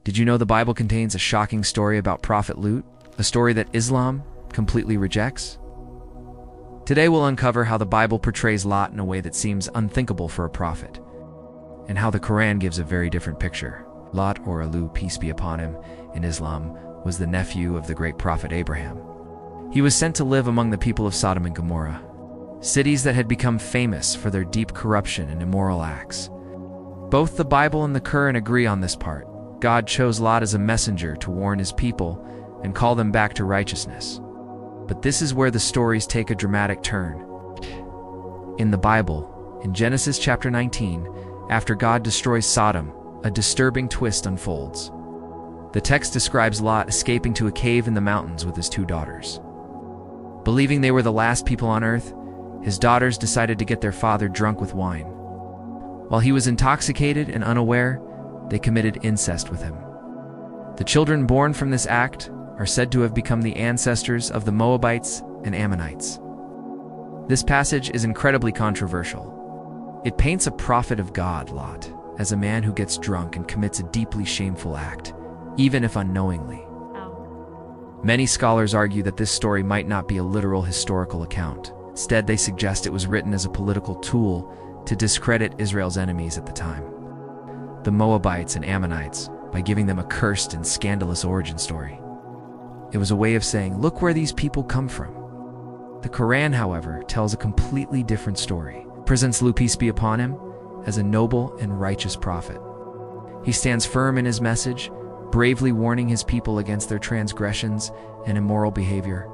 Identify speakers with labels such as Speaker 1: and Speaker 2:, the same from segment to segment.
Speaker 1: Did you know the Bible contains a shocking story about Prophet Lut, a story that Islam completely rejects? Today we'll uncover how the Bible portrays Lot in a way that seems unthinkable for a prophet, and how the Qur'an gives a very different picture. Lot, or Lut, peace be upon him, in Islam, was the nephew of the great prophet Abraham. He was sent to live among the people of Sodom and Gomorrah, cities that had become famous for their deep corruption and immoral acts. Both the Bible and the Qur'an agree on this part. God chose Lot as a messenger to warn his people and call them back to righteousness. But this is where the stories take a dramatic turn. In the Bible, in Genesis chapter 19, after God destroys Sodom, a disturbing twist unfolds. The text describes Lot escaping to a cave in the mountains with his two daughters. Believing they were the last people on earth, his daughters decided to get their father drunk with wine. While he was intoxicated and unaware, they committed incest with him. The children born from this act are said to have become the ancestors of the Moabites and Ammonites. This passage is incredibly controversial. It paints a prophet of God, Lot, as a man who gets drunk and commits a deeply shameful act, even if unknowingly. Many scholars argue that this story might not be a literal historical account. Instead, they suggest it was written as a political tool to discredit Israel's enemies at the time, the Moabites and Ammonites, by giving them a cursed and scandalous origin story. It was a way of saying, look where these people come from. The Qur'an, however, tells a completely different story. It presents Lut, peace be upon him, as a noble and righteous prophet. He stands firm in his message, bravely warning his people against their transgressions and immoral behavior.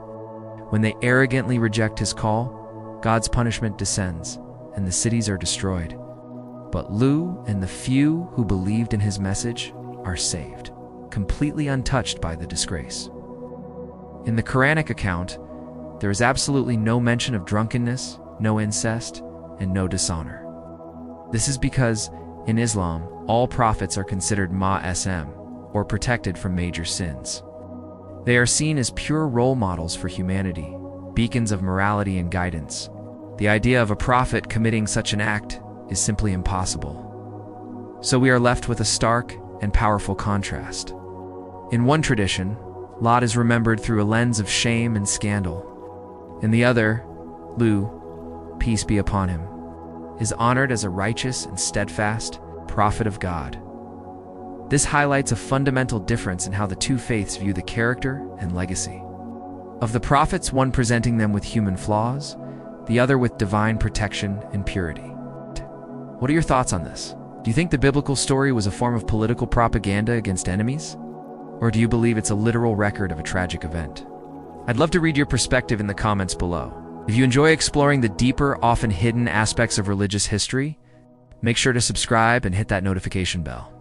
Speaker 1: When they arrogantly reject his call, God's punishment descends, and the cities are destroyed. But Lut and the few who believed in his message are saved, completely untouched by the disgrace. In the Quranic account, there is absolutely no mention of drunkenness, no incest, and no dishonor. This is because, in Islam, all prophets are considered ma'asem, or protected from major sins. They are seen as pure role models for humanity, beacons of morality and guidance. The idea of a prophet committing such an act is simply impossible. So we are left with a stark and powerful contrast. In one tradition, Lot is remembered through a lens of shame and scandal. In the other, Lut, peace be upon him, is honored as a righteous and steadfast prophet of God. This highlights a fundamental difference in how the two faiths view the character and legacy of the prophets, one presenting them with human flaws, the other with divine protection and purity. What are your thoughts on this? Do you think the biblical story was a form of political propaganda against enemies? Or do you believe it's a literal record of a tragic event? I'd love to read your perspective in the comments below. If you enjoy exploring the deeper, often hidden aspects of religious history, make sure to subscribe and hit that notification bell.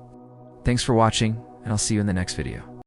Speaker 1: Thanks for watching, and I'll see you in the next video.